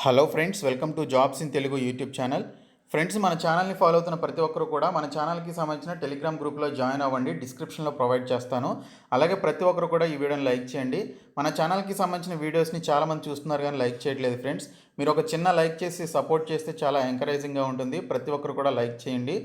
Hello friends, welcome to jobs in Telugu YouTube channel. Friends, మన ఛానల్ని follow అవుతున్న ప్రతి ఒక్కరు కూడా మన ఛానల్కి సంబంధించిన టెలిగ్రామ్ గ్రూప్లో జాయిన్ అవ్వండి. డిస్క్రిప్షన్లో ప్రొవైడ్ చేస్తాను. అలాగే ప్రతి ఒక్కరు కూడా ఈ వీడియోని లైక్ చేయండి. మన ఛానల్కి సంబంధించిన వీడియోస్ని చాలామంది చూస్తున్నారు కానీ లైక్ చేయట్లేదు ఫ్రెండ్స్. మీరు ఒక చిన్న లైక్ చేసి సపోర్ట్ చేస్తే చాలా ఎంకరేజింగ్గా ఉంటుంది. ప్రతి ఒక్కరు కూడా లైక్ చేయండి.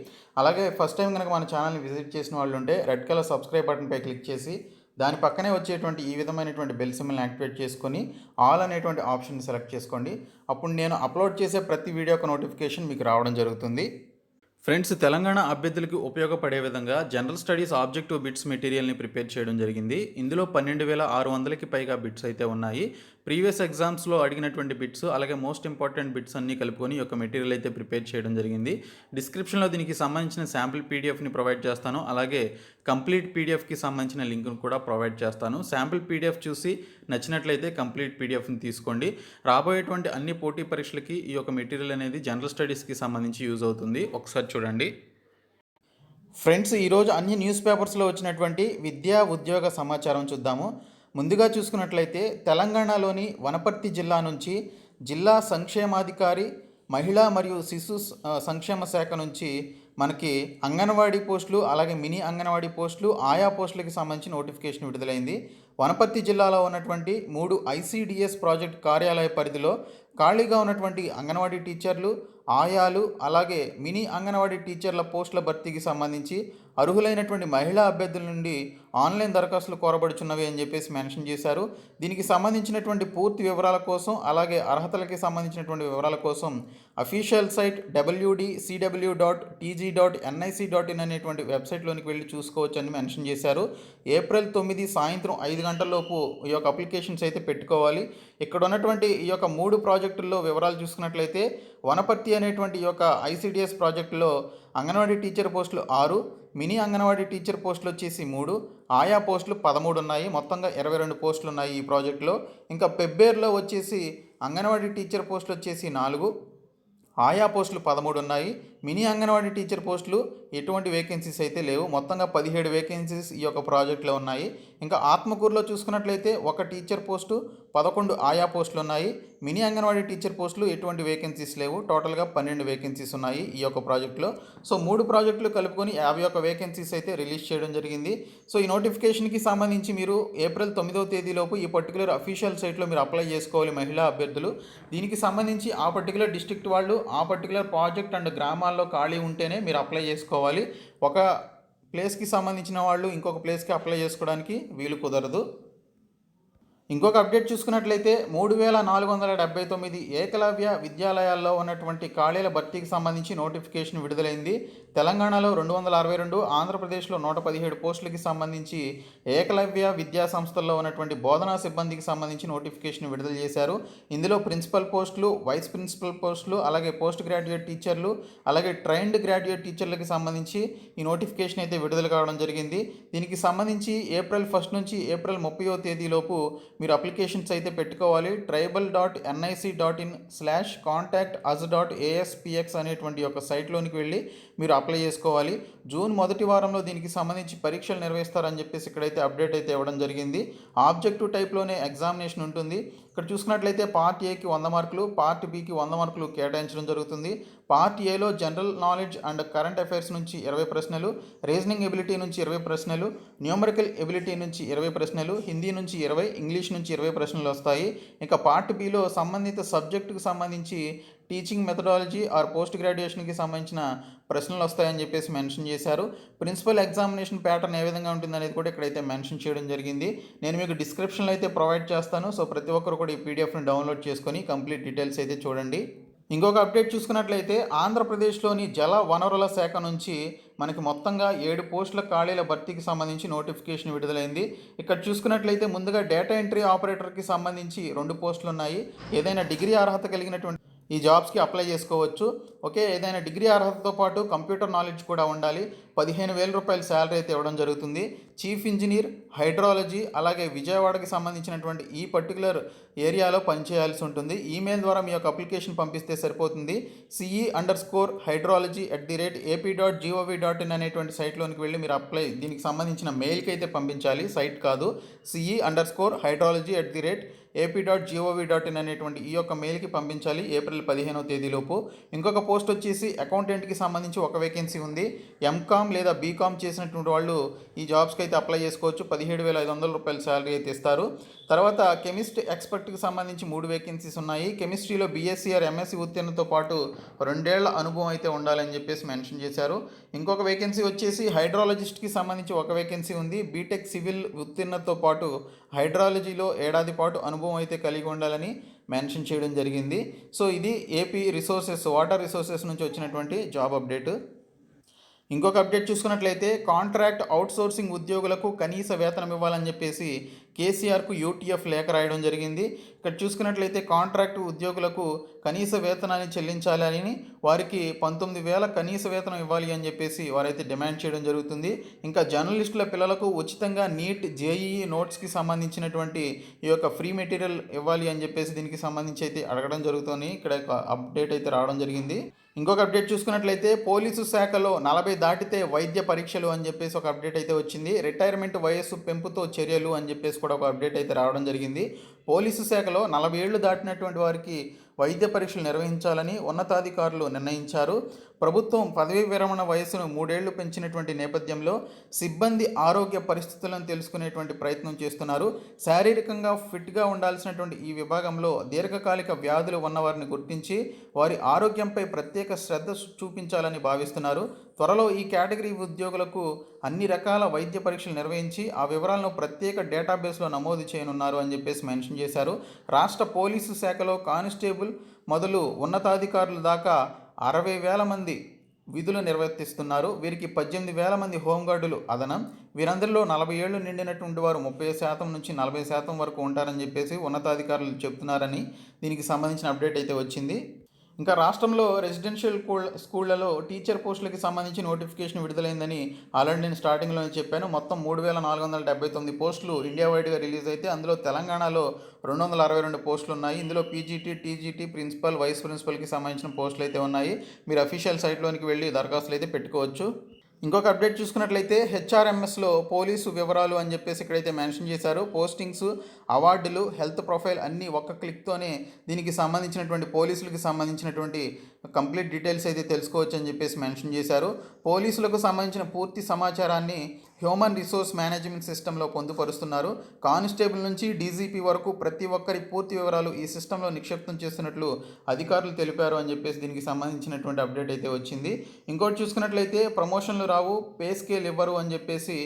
అలాగే ఫస్ట్ టైం కనుక మన ఛానల్ని విజిట్ చేసిన వాళ్ళు ఉంటే రెడ్ కలర్ సబ్స్క్రైబ్ బటన్పై క్లిక్ చేసి దాని పక్కనే వచ్చేటువంటి ఈ విధమైనటువంటి బెల్ సింబల్ని యాక్టివేట్ చేసుకొని ఆల్ అనేటువంటి ఆప్షన్ సెలెక్ట్ చేసుకోండి. అప్పుడు నేను అప్లోడ్ చేసే ప్రతి వీడియో యొక్క నోటిఫికేషన్ మీకు రావడం జరుగుతుంది. ఫ్రెండ్స్, తెలంగాణ అభ్యర్థులకు ఉపయోగపడే విధంగా జనరల్ స్టడీస్ ఆబ్జెక్టివ్ బిట్స్ మెటీరియల్ని ప్రిపేర్ చేయడం జరిగింది. ఇందులో 12,600కి పైగా బిట్స్ అయితే ఉన్నాయి. ప్రీవియస్ ఎగ్జామ్స్లో అడిగినటువంటి బిట్స్ అలాగే మోస్ట్ ఇంపార్టెంట్ బిట్స్ అన్నీ కలుపుకొని ఈ యొక్క మెటీరియల్ అయితే ప్రిపేర్ చేయడం జరిగింది. డిస్క్రిప్షన్లో దీనికి సంబంధించిన శాంపిల్ పీడిఎఫ్ని ప్రొవైడ్ చేస్తాను. అలాగే కంప్లీట్ పీడిఎఫ్కి సంబంధించిన లింక్ను కూడా ప్రొవైడ్ చేస్తాను. శాంపిల్ పీడిఎఫ్ చూసి నచ్చినట్లయితే కంప్లీట్ పీడిఎఫ్ని తీసుకోండి. రాబోయేటువంటి అన్ని పోటీ పరీక్షలకి ఈ యొక్క మెటీరియల్ అనేది జనరల్ స్టడీస్కి సంబంధించి యూజ్ అవుతుంది. ఒకసారి చూడండి. ఫ్రెండ్స్, ఈరోజు అన్ని న్యూస్ పేపర్స్లో వచ్చినటువంటి విద్యా ఉద్యోగ సమాచారం చూద్దాము. ముందుగా చూసుకున్నట్లయితే తెలంగాణలోని వనపర్తి జిల్లా నుంచి జిల్లా సంక్షేమాధికారి మహిళా మరియు శిశు సంక్షేమ శాఖ నుంచి మనకి అంగన్వాడీ పోస్టులు అలాగే మినీ అంగన్వాడీ పోస్టులు ఆయా పోస్టులకి సంబంధించి నోటిఫికేషన్ విడుదలైంది. వనపర్తి జిల్లాలో ఉన్నటువంటి 3 ICDS ప్రాజెక్ట్ కార్యాలయ పరిధిలో ఖాళీగా ఉన్నటువంటి అంగన్వాడీ టీచర్లు, ఆయాలు అలాగే మినీ అంగన్వాడీ టీచర్ల పోస్టుల భర్తీకి సంబంధించి అర్హులైనటువంటి మహిళా అభ్యర్థుల నుండి ఆన్లైన్ దరఖాస్తులు కోరబడుచున్నవి అని చెప్పేసి మెన్షన్ చేశారు. దీనికి సంబంధించినటువంటి పూర్తి వివరాల కోసం అలాగే అర్హతలకి సంబంధించినటువంటి వివరాల కోసం అఫీషియల్ సైట్ www.tg.nic.in అనేటువంటి వెబ్సైట్లోనికి వెళ్ళి చూసుకోవచ్చు అని మెన్షన్ చేశారు. ఏప్రిల్ 9 సాయంత్రం 5 గంటలలోపు ఈ యొక్క అప్లికేషన్స్ అయితే పెట్టుకోవాలి. ఇక్కడ ఉన్నటువంటి ఈ యొక్క 3 ప్రాజెక్టుల్లో వివరాలు చూసుకున్నట్లయితే వనపర్తి అనేటువంటి ఈ యొక్క ICDS ప్రాజెక్టులో అంగన్వాడీ టీచర్ పోస్టులు 6, మినీ అంగన్వాడీ టీచర్ పోస్టులు వచ్చేసి 3, ఆయా పోస్టులు 13 ఉన్నాయి. మొత్తంగా 22 పోస్టులు ఉన్నాయి ఈ ప్రాజెక్టులో. ఇంకా పెబ్బేరులో వచ్చేసి అంగన్వాడీ టీచర్ పోస్టులు వచ్చేసి 4, ఆయా పోస్టులు 13 ఉన్నాయి. మినీ అంగన్వాడీ టీచర్ పోస్టులు ఎటువంటి వేకెన్సీస్ అయితే లేవు. మొత్తంగా 17 వేకెన్సీస్ ఈ యొక్క ప్రాజెక్టులో ఉన్నాయి. ఇంకా ఆత్మకూరులో చూసుకున్నట్లయితే ఒక టీచర్ పోస్టు 11 ఆయా పోస్టులు ఉన్నాయి. మినీ అంగన్వాడీ టీచర్ పోస్టులు ఎటువంటి వేకెన్సీస్ లేవు. టోటల్గా 12 వేకెన్సీస్ ఉన్నాయి ఈ యొక్క ప్రాజెక్టులో. సో 3 ప్రాజెక్టులు కలుపుకొని 51 వేకెన్సీస్ అయితే రిలీజ్ చేయడం జరిగింది. సో ఈ నోటిఫికేషన్కి సంబంధించి మీరు ఏప్రిల్ 9వ తేదీలోపు ఈ పర్టికులర్ అఫీషియల్ సైట్లో మీరు అప్లై చేసుకోవాలి మహిళా అభ్యర్థులు. దీనికి సంబంధించి ఆ పర్టికులర్ డిస్ట్రిక్ట్ వాళ్ళు ఆ పర్టికులర్ ప్రాజెక్ట్ అండ్ గ్రామాల్లో ఖాళీ ఉంటేనే మీరు అప్లై చేసుకోవాలి. ఒక ప్లేస్కి సంబంధించిన వాళ్ళు ఇంకొక ప్లేస్కి అప్లై చేసుకోవడానికి వీలు కుదరదు. ఇంకొక అప్డేట్ చూసుకున్నట్లయితే 3,479 ఏకలవ్య విద్యాలయాల్లో ఉన్నటువంటి ఖాళీల భర్తీకి సంబంధించి నోటిఫికేషన్ విడుదలైంది. తెలంగాణలో 262, ఆంధ్రప్రదేశ్లో 117 పోస్టులకి సంబంధించి ఏకలవ్య విద్యా సంస్థల్లో ఉన్నటువంటి బోధనా సిబ్బందికి సంబంధించి నోటిఫికేషన్ విడుదల చేశారు. ఇందులో ప్రిన్సిపల్ పోస్టులు, వైస్ ప్రిన్సిపల్ పోస్టులు అలాగే పోస్ట్ గ్రాడ్యుయేట్ టీచర్లు అలాగే ట్రైన్డ్ గ్రాడ్యుయేట్ టీచర్లకి సంబంధించి ఈ నోటిఫికేషన్ అయితే విడుదల కావడం జరిగింది. దీనికి సంబంధించి ఏప్రిల్ 1 నుంచి ఏప్రిల్ 30వ తేదీలోపు మీరు అప్లికేషన్స్ అయితే పెట్టుకోవాలి. tribal.nic.in/contactus.aspx అనేటువంటి ఒక సైట్లోనికి వెళ్ళి మీరు అప్లై చేసుకోవాలి. జూన్ మొదటి వారంలో దీనికి సంబంధించి పరీక్షలు నిర్వహిస్తారని చెప్పేసి ఇక్కడైతే అప్డేట్ అయితే ఇవ్వడం జరిగింది. ఆబ్జెక్టివ్ టైప్లోనే ఎగ్జామినేషన్ ఉంటుంది. ఇక్కడ చూసుకున్నట్లయితే పార్ట్ ఏకి 100 మార్కులు, పార్ట్ బికి 100 మార్కులు కేటాయించడం జరుగుతుంది. పార్ట్ ఏలో general knowledge and current affairs నుంచి 20 ప్రశ్నలు, రీజనింగ్ ఎబిలిటీ నుంచి 20 ప్రశ్నలు, న్యూమరికల్ ఎబిలిటీ నుంచి 20 ప్రశ్నలు, హిందీ నుంచి 20, ఇంగ్లీష్ నుంచి 20 ప్రశ్నలు వస్తాయి. ఇంకా పార్ట్ బిలో సంబంధిత సబ్జెక్టుకు సంబంధించి టీచింగ్ మెథడాలజీ ఆర్ పోస్ట్ గ్రాడ్యుయేషన్కి సంబంధించిన ప్రశ్నలు వస్తాయని చెప్పేసి మెన్షన్ చేశారు. ప్రిన్సిపల్ ఎగ్జామినేషన్ ప్యాటర్న్ ఏ విధంగా ఉంటుంది అనేది కూడా ఇక్కడైతే మెన్షన్ చేయడం జరిగింది. నేను మీకు డిస్క్రిప్షన్లో అయితే ప్రొవైడ్ చేస్తాను. సో ప్రతి ఒక్కరు కూడా ఈ పీడిఎఫ్ని డౌన్లోడ్ చేసుకొని కంప్లీట్ డీటెయిల్స్ అయితే చూడండి. ఇంకొక అప్డేట్ చూసుకున్నట్లయితే ఆంధ్రప్రదేశ్లోని జల వనరుల శాఖ నుంచి మనకి మొత్తంగా 7 పోస్టుల ఖాళీల భర్తీకి సంబంధించి నోటిఫికేషన్ విడుదలైంది. ఇక్కడ చూసుకున్నట్లయితే ముందుగా డేటా ఎంట్రీ ఆపరేటర్కి సంబంధించి 2 పోస్టులు ఉన్నాయి. ఏదైనా డిగ్రీ అర్హత కలిగినటువంటి ఈ జాబ్స్కి అప్లై చేసుకోవచ్చు. ఓకే, ఏదైనా డిగ్రీ అర్హతతో పాటు కంప్యూటర్ నాలెడ్జ్ కూడా ఉండాలి. 15,000 రూపాయల శాలరీ అయితే ఇవ్వడం జరుగుతుంది. చీఫ్ ఇంజనీర్ హైడ్రాలజీ అలాగే విజయవాడకి సంబంధించినటువంటి ఈ పర్టికులర్ ఏరియాలో పనిచేయాల్సి ఉంటుంది. ఈమెయిల్ ద్వారా మీ యొక్క అప్లికేషన్ పంపిస్తే సరిపోతుంది. ce_hydrology@ap.gov.in అనేటువంటి సైట్లోనికి వెళ్ళి మీరు దీనికి సంబంధించిన మెయిల్కి అయితే పంపించాలి, సైట్ కాదు. ce_hydrology@ap.gov.in అనేటువంటి ఈ యొక్క మెయిల్కి పంపించాలి ఏప్రిల్ 15వ తేదీలోపు. ఇంకొక పోస్ట్ వచ్చేసి అకౌంటెంట్కి సంబంధించి ఒక వేకెన్సీ ఉంది. ఎంకామ్ లేదా బీకామ్ చేసినటువంటి వాళ్ళు ఈ జాబ్స్కి అయితే అప్లై చేసుకోవచ్చు. 17,500 రూపాయల శాలరీ అయితే ఇస్తారు. తర్వాత కెమిస్ట్ ఎక్స్పర్ట్కి సంబంధించి 3 వేకెన్సీస్ ఉన్నాయి. కెమిస్ట్రీలో బీఎస్సీ ఆర్ ఎంఎస్సీ ఉత్తీర్ణతో పాటు 2 ఏళ్ల అనుభవం అయితే ఉండాలని చెప్పేసి మెన్షన్ చేశారు. ఇంకొక వేకెన్సీ వచ్చేసి హైడ్రాలజిస్ట్కి సంబంధించి ఒక వేకెన్సీ ఉంది. బీటెక్ సివిల్ ఉత్తీర్ణతో పాటు హైడ్రాలజీలో ఏడాది పాటు అనుభవం అయితే కలిగి ఉండాలని మెన్షన్ చేయడం జరిగింది. సో ఇది ఏపీ వాటర్ రిసోర్సెస్ నుంచి వచ్చినటువంటి జాబ్ అప్డేట్. ఇంకొక అప్డేట్ చూసుకున్నట్లయితే కాంట్రాక్ట్ అవుట్సోర్సింగ్ ఉద్యోగులకు కనీస వేతనం ఇవ్వాలని చెప్పేసి కేసీఆర్కు యూటీఎఫ్ లేఖ రాయడం జరిగింది. ఇక్కడ చూసుకున్నట్లయితే కాంట్రాక్ట్ ఉద్యోగులకు కనీస వేతనాన్ని చెల్లించాలని, వారికి 19,000 కనీస వేతనం ఇవ్వాలి అని చెప్పేసి వారైతే డిమాండ్ చేయడం జరుగుతుంది. ఇంకా జర్నలిస్టుల పిల్లలకు ఉచితంగా నీట్ జేఈఈ నోట్స్కి సంబంధించినటువంటి ఈ యొక్క ఫ్రీ మెటీరియల్ ఇవ్వాలి అని చెప్పేసి దీనికి సంబంధించి అయితే అడగడం జరుగుతుంది. ఇక్కడ అప్డేట్ అయితే రావడం జరిగింది. ఇంకొక అప్డేట్ చూసుకున్నట్లయితే పోలీసు శాఖలో 40 దాటితే వైద్య పరీక్షలు అని చెప్పేసి ఒక అప్డేట్ అయితే వచ్చింది. రిటైర్మెంట్ వయస్సు పెంపుతో చర్యలు అని చెప్పేసి కూడా ఒక అప్డేట్ అయితే రావడం జరిగింది. పోలీసు శాఖలో 40 ఏళ్లు దాటినటువంటి వారికి వైద్య పరీక్షలు నిర్వహించాలని ఉన్నతాధికారులు నిర్ణయించారు. ప్రభుత్వం పదవీ విరమణ వయస్సును 3 ఏళ్లు పెంచినటువంటి నేపథ్యంలో సిబ్బంది ఆరోగ్య పరిస్థితులను తెలుసుకునేటువంటి ప్రయత్నం చేస్తున్నారు. శారీరకంగా ఫిట్గా ఉండాల్సినటువంటి ఈ విభాగంలో దీర్ఘకాలిక వ్యాధులు ఉన్నవారిని గుర్తించి వారి ఆరోగ్యంపై ప్రత్యేక శ్రద్ధ చూపించాలని భావిస్తున్నారు. త్వరలో ఈ కేటగిరీ ఉద్యోగులకు అన్ని రకాల వైద్య పరీక్షలు నిర్వహించి ఆ వివరాలను ప్రత్యేక డేటాబేస్లో నమోదు చేయనున్నారు అని చెప్పేసి మెన్షన్ చేశారు. రాష్ట్ర పోలీసు శాఖలో కానిస్టేబుల్ మొదలు ఉన్నతాధికారుల దాకా 60,000 మంది విధులు నిర్వర్తిస్తున్నారు. వీరికి 18,000 మంది హోంగార్డులు అదనం. వీరందరిలో 40 ఏళ్లు నిండినటువంటి వారు 30% నుంచి 40% వరకు ఉంటారని చెప్పేసి ఉన్నతాధికారులు చెప్తున్నారని దీనికి సంబంధించిన అప్డేట్ అయితే వచ్చింది. ఇంకా రాష్ట్రంలో రెసిడెన్షియల్ స్కూళ్లలో టీచర్ పోస్టులకి సంబంధించి నోటిఫికేషన్ విడుదలైందని ఆల్రెడీ నేను స్టార్టింగ్లోనే చెప్పాను. మొత్తం 3,479 పోస్టులు ఇండియా వైడ్గా రిలీజ్ అయితే అందులో తెలంగాణలో 262 పోస్టులు ఉన్నాయి. ఇందులో పీజీటీ, టీజీటీ, ప్రిన్సిపల్, వైస్ ప్రిన్సిపల్కి సంబంధించిన పోస్టులు అయితే ఉన్నాయి. మీరు అఫీషియల్ సైట్లోనికి వెళ్ళి దరఖాస్తులు అయితే పెట్టుకోవచ్చు. ఇంకొక అప్డేట్ చూసుకున్నట్లయితే హెచ్ఆర్ఎంఎస్లో పోలీసు వివరాలు అని చెప్పేసి ఇక్కడైతే మెన్షన్ చేశారు. పోస్టింగ్స్, అవార్డులు, హెల్త్ ప్రొఫైల్ అన్నీ ఒక్క క్లిక్తోనే దీనికి సంబంధించినటువంటి పోలీసులకు సంబంధించినటువంటి కంప్లీట్ డీటెయిల్స్ అయితే తెలుసుకోవచ్చు అని చెప్పేసి మెన్షన్ చేశారు. పోలీసులకు సంబంధించిన పూర్తి సమాచారాన్ని హ్యూమన్ రిసోర్స్ మేనేజ్మెంట్ సిస్టంలో పొందుపరుస్తున్నారు. కానిస్టేబుల్ నుంచి డీజీపీ వరకు ప్రతి ఒక్కరి పూర్తి వివరాలు ఈ సిస్టంలో నిక్షిప్తం చేస్తున్నట్లు అధికారులు తెలిపారు అని చెప్పేసి దీనికి సంబంధించినటువంటి అప్డేట్ అయితే వచ్చింది. ఇంకోటి చూసుకున్నట్లయితే ప్రమోషన్లు రావు, పే స్కేల్ ఇవ్వరు అని చెప్పేసి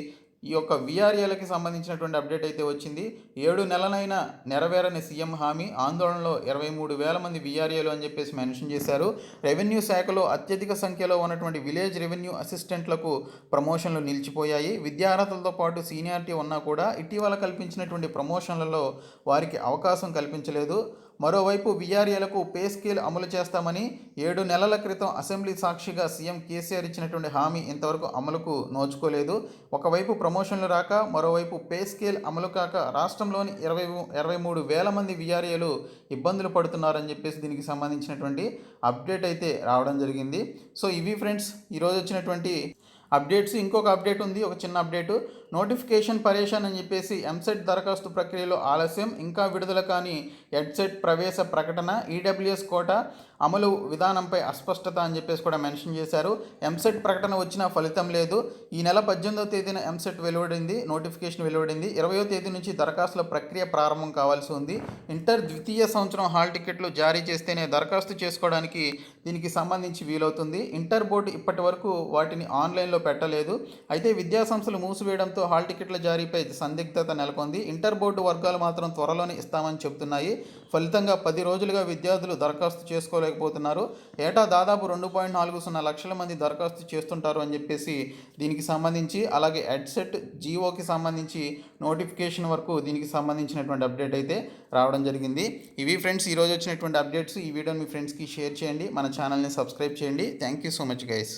ఈ యొక్క వీఆర్ఏలకి సంబంధించినటువంటి అప్డేట్ అయితే వచ్చింది. 7 నెలలైనా నెరవేరని సీఎం హామీ, ఆందోళనలో 23,000 మంది వీఆర్ఏలు అని చెప్పేసి మెన్షన్ చేశారు. రెవెన్యూ శాఖలో అత్యధిక సంఖ్యలో ఉన్నటువంటి విలేజ్ రెవెన్యూ అసిస్టెంట్లకు ప్రమోషన్లు నిలిచిపోయాయి. విద్యార్హతలతో పాటు సీనియారిటీ ఉన్నా కూడా ఇటీవల కల్పించినటువంటి ప్రమోషన్లలో వారికి అవకాశం కల్పించలేదు. మరోవైపు వీఆర్ఏలకు పే స్కేల్ అమలు చేస్తామని 7 నెలల క్రితం అసెంబ్లీ సాక్షిగా సీఎం కేసీఆర్ ఇచ్చినటువంటి హామీ ఇంతవరకు అమలుకు నోచుకోలేదు. ఒకవైపు ప్రమోషన్లు రాక, మరోవైపు పే స్కేల్ అమలు కాక రాష్ట్రంలోని 23,000 మంది వీఆర్ఏలు ఇబ్బందులు పడుతున్నారని చెప్పేసి దీనికి సంబంధించినటువంటి అప్డేట్ అయితే రావడం జరిగింది. సో ఇవి ఫ్రెండ్స్ ఈరోజు వచ్చినటువంటి అప్డేట్స్. ఇంకొక అప్డేట్ ఉంది, ఒక చిన్న అప్డేటు. నోటిఫికేషన్ పరేషాన్ అని చెప్పేసి ఎంసెట్ దరఖాస్తు ప్రక్రియలో ఆలస్యం, ఇంకా విడుదల కాని ఎడ్సెట్ ప్రవేశ ప్రకటన, ఈడబ్ల్యూఎస్ కోటా అమలు విధానంపై అస్పష్టత అని చెప్పేసి కూడా మెన్షన్ చేశారు. ఎంసెట్ ప్రకటన వచ్చినా ఫలితం లేదు. ఈ నెల 18వ తేదీన ఎంసెట్ వెలువడింది, నోటిఫికేషన్ వెలువడింది. 20వ తేదీ నుంచి దరఖాస్తుల ప్రక్రియ ప్రారంభం కావాల్సి ఉంది. ఇంటర్ ద్వితీయ సంవత్సరం హాల్ టికెట్లు జారీ చేస్తేనే దరఖాస్తు చేసుకోవడానికి దీనికి సంబంధించి వీలవుతుంది. ఇంటర్ బోర్డు ఇప్పటి వరకు వాటిని ఆన్లైన్లో పెట్టలేదు. అయితే విద్యాసంస్థలు మూసివేయడంతో హాల్ టికెట్ల జారీపై సందిగ్ధత నెలకొంది. ఇంటర్ బోర్డు వర్గాలు మాత్రం త్వరలోనే ఇస్తామని చెబుతున్నాయి. ఫలితంగా 10 రోజులుగా విద్యార్థులు దరఖాస్తు చేసుకోలేకపోతున్నారు. ఏటా దాదాపు 2.40 లక్షల మంది దరఖాస్తు చేస్తుంటారు అని చెప్పేసి దీనికి సంబంధించి, అలాగే ఎడ్సెట్ జీఓకి సంబంధించి నోటిఫికేషన్ వరకు దీనికి సంబంధించినటువంటి అప్డేట్ అయితే రావడం జరిగింది. ఇవి ఫ్రెండ్స్ ఈరోజు వచ్చినటువంటి అప్డేట్స్. ఈ వీడియోని మీ ఫ్రెండ్స్కి షేర్ చేయండి, మన ఛానల్ని సబ్స్క్రైబ్ చేయండి. Thank you so much guys.